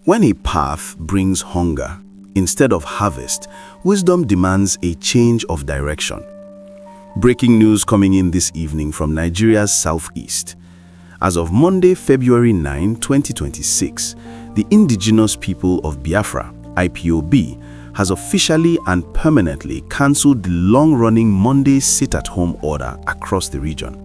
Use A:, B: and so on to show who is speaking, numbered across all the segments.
A: When a path brings hunger instead of harvest, wisdom demands a change of direction. Breaking news coming in this evening from Nigeria's southeast. As of Monday, February 9, 2026, the Indigenous People of Biafra, IPOB, has officially and permanently cancelled the long-running Monday sit-at-home order across the region.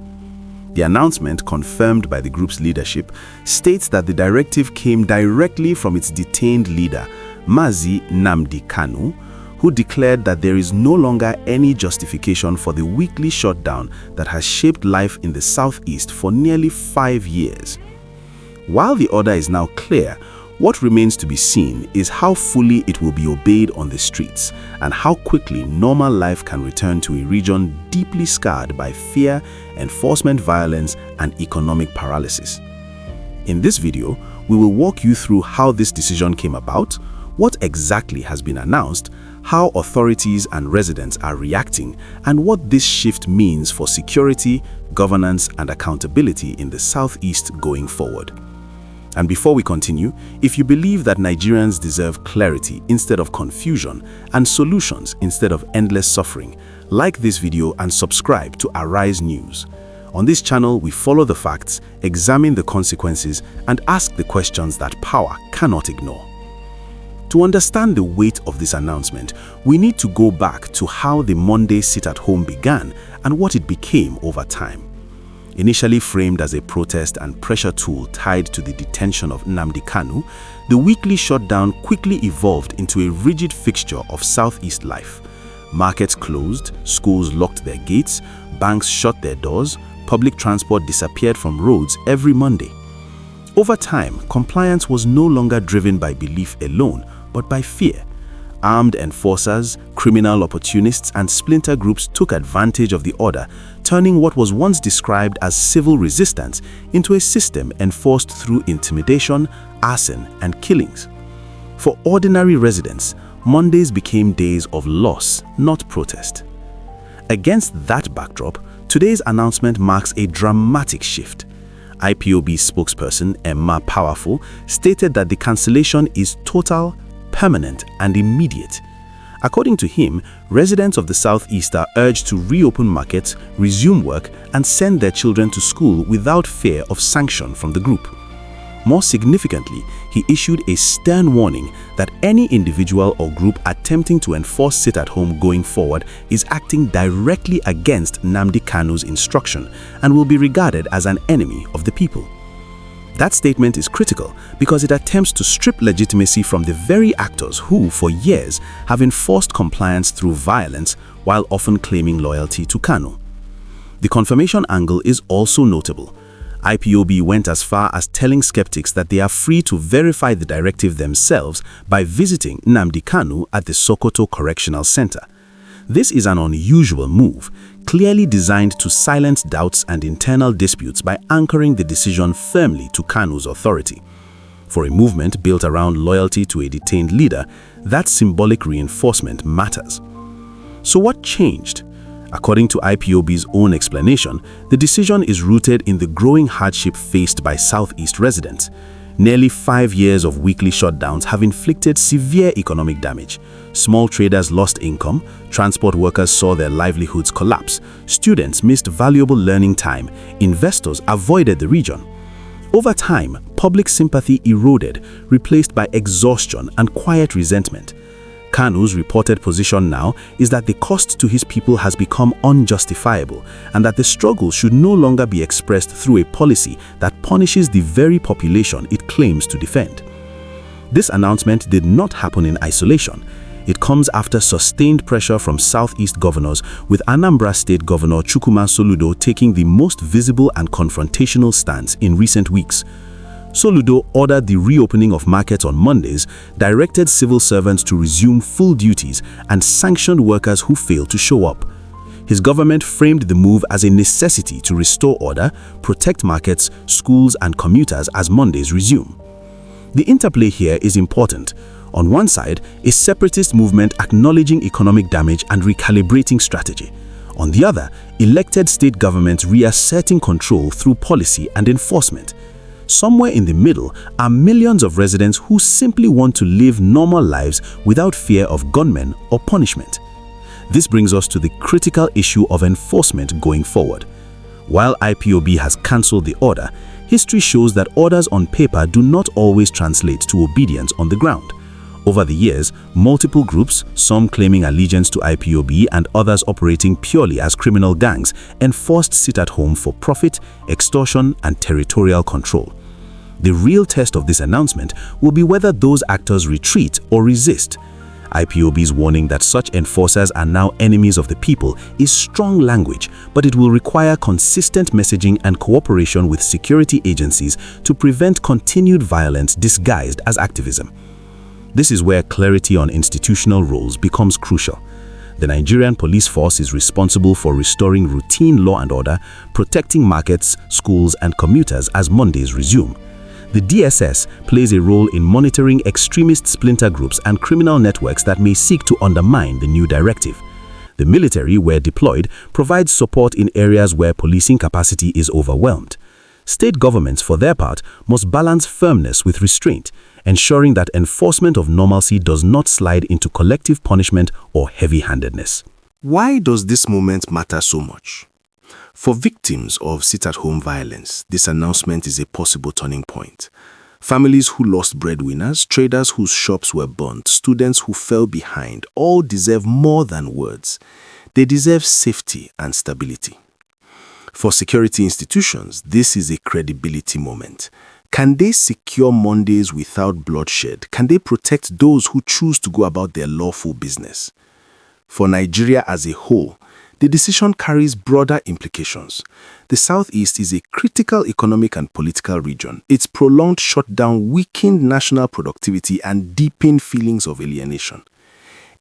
A: The announcement, confirmed by the group's leadership, states that the directive came directly from its detained leader, Mazi Nnamdi Kanu, who declared that there is no longer any justification for the weekly shutdown that has shaped life in the southeast for nearly 5 years. While the order is now clear, what remains to be seen is how fully it will be obeyed on the streets and how quickly normal life can return to a region deeply scarred by fear, enforcement violence, and economic paralysis. In this video, we will walk you through how this decision came about, what exactly has been announced, how authorities and residents are reacting, and what this shift means for security, governance, and accountability in the southeast going forward. And before we continue, if you believe that Nigerians deserve clarity instead of confusion and solutions instead of endless suffering, like this video and subscribe to Arise News. On this channel, we follow the facts, examine the consequences, and ask the questions that power cannot ignore. To understand the weight of this announcement, we need to go back to how the Monday sit-at-home began and what it became over time. Initially framed as a protest and pressure tool tied to the detention of Nnamdi Kanu, the weekly shutdown quickly evolved into a rigid fixture of southeast life. Markets closed, schools locked their gates, banks shut their doors, public transport disappeared from roads every Monday. Over time, compliance was no longer driven by belief alone, but by fear. Armed enforcers, criminal opportunists, and splinter groups took advantage of the order, turning what was once described as civil resistance into a system enforced through intimidation, arson, and killings. For ordinary residents, Mondays became days of loss, not protest. Against that backdrop, today's announcement marks a dramatic shift. IPOB spokesperson Emma Powerful stated that the cancellation is total, permanent, and immediate. According to him, residents of the southeast are urged to reopen markets, resume work, and send their children to school without fear of sanction from the group. More significantly, he issued a stern warning that any individual or group attempting to enforce sit-at-home going forward is acting directly against Nnamdi Kanu's instruction and will be regarded as an enemy of the people. That statement is critical because it attempts to strip legitimacy from the very actors who, for years, have enforced compliance through violence while often claiming loyalty to Kanu. The confirmation angle is also notable. IPOB went as far as telling skeptics that they are free to verify the directive themselves by visiting Nnamdi Kanu at the Sokoto Correctional Center. This is an unusual move, clearly designed to silence doubts and internal disputes by anchoring the decision firmly to Kanu's authority. For a movement built around loyalty to a detained leader, that symbolic reinforcement matters. So what changed? According to IPOB's own explanation, the decision is rooted in the growing hardship faced by Southeast residents. Nearly 5 years of weekly shutdowns have inflicted severe economic damage. Small traders lost income, transport workers saw their livelihoods collapse, students missed valuable learning time, investors avoided the region. Over time, public sympathy eroded, replaced by exhaustion and quiet resentment. Kanu's reported position now is that the cost to his people has become unjustifiable and that the struggle should no longer be expressed through a policy that punishes the very population it claims to defend. This announcement did not happen in isolation. It comes after sustained pressure from Southeast governors, with Anambra State Governor Chukwuma Soludo taking the most visible and confrontational stance in recent weeks. Soludo ordered the reopening of markets on Mondays, directed civil servants to resume full duties, and sanctioned workers who failed to show up. His government framed the move as a necessity to restore order, protect markets, schools, and commuters as Mondays resume. The interplay here is important. On one side, a separatist movement acknowledging economic damage and recalibrating strategy. On the other, elected state governments reasserting control through policy and enforcement. Somewhere in the middle are millions of residents who simply want to live normal lives without fear of gunmen or punishment. This brings us to the critical issue of enforcement going forward. While IPOB has cancelled the order, history shows that orders on paper do not always translate to obedience on the ground. Over the years, multiple groups, some claiming allegiance to IPOB and others operating purely as criminal gangs, enforced sit-at-home for profit, extortion, and territorial control. The real test of this announcement will be whether those actors retreat or resist. IPOB's warning that such enforcers are now enemies of the people is strong language, but it will require consistent messaging and cooperation with security agencies to prevent continued violence disguised as activism. This is where clarity on institutional roles becomes crucial. The Nigerian police force is responsible for restoring routine law and order, protecting markets, schools, and commuters as Mondays resume. The DSS plays a role in monitoring extremist splinter groups and criminal networks that may seek to undermine the new directive. The military, where deployed, provides support in areas where policing capacity is overwhelmed. State governments, for their part, must balance firmness with restraint, ensuring that enforcement of normalcy does not slide into collective punishment or heavy-handedness.
B: Why does this moment matter so much? For victims of sit-at-home violence, this announcement is a possible turning point. Families who lost breadwinners, traders whose shops were burnt, students who fell behind, all deserve more than words. They deserve safety and stability. For security institutions, this is a credibility moment. Can they secure Mondays without bloodshed? Can they protect those who choose to go about their lawful business? For Nigeria as a whole, the decision carries broader implications. The Southeast is a critical economic and political region. Its prolonged shutdown weakened national productivity and deepened feelings of alienation.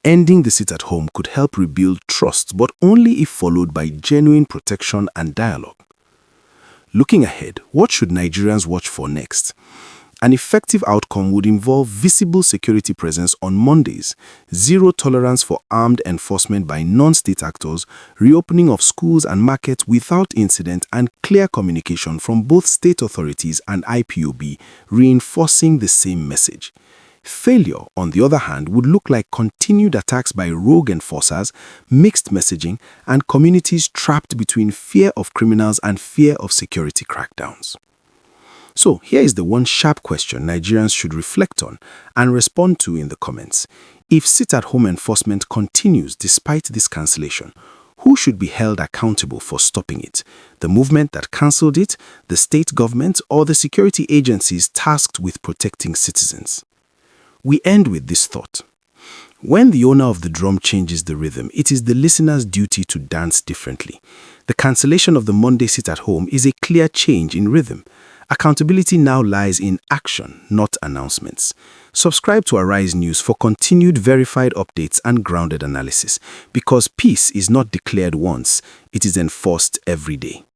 B: Ending the sit-at-home could help rebuild trust, but only if followed by genuine protection and dialogue. Looking ahead, what should Nigerians watch for next? An effective outcome would involve visible security presence on Mondays, zero tolerance for armed enforcement by non-state actors, reopening of schools and markets without incident, and clear communication from both state authorities and IPOB reinforcing the same message. Failure, on the other hand, would look like continued attacks by rogue enforcers, mixed messaging, and communities trapped between fear of criminals and fear of security crackdowns. So here is the one sharp question Nigerians should reflect on and respond to in the comments. If sit-at-home enforcement continues despite this cancellation, who should be held accountable for stopping it? The movement that cancelled it, the state government, or the security agencies tasked with protecting citizens? We end with this thought. When the owner of the drum changes the rhythm, it is the listener's duty to dance differently. The cancellation of the Monday sit-at-home is a clear change in rhythm. Accountability now lies in action, not announcements. Subscribe to Arise News for continued verified updates and grounded analysis, because peace is not declared once, it is enforced every day.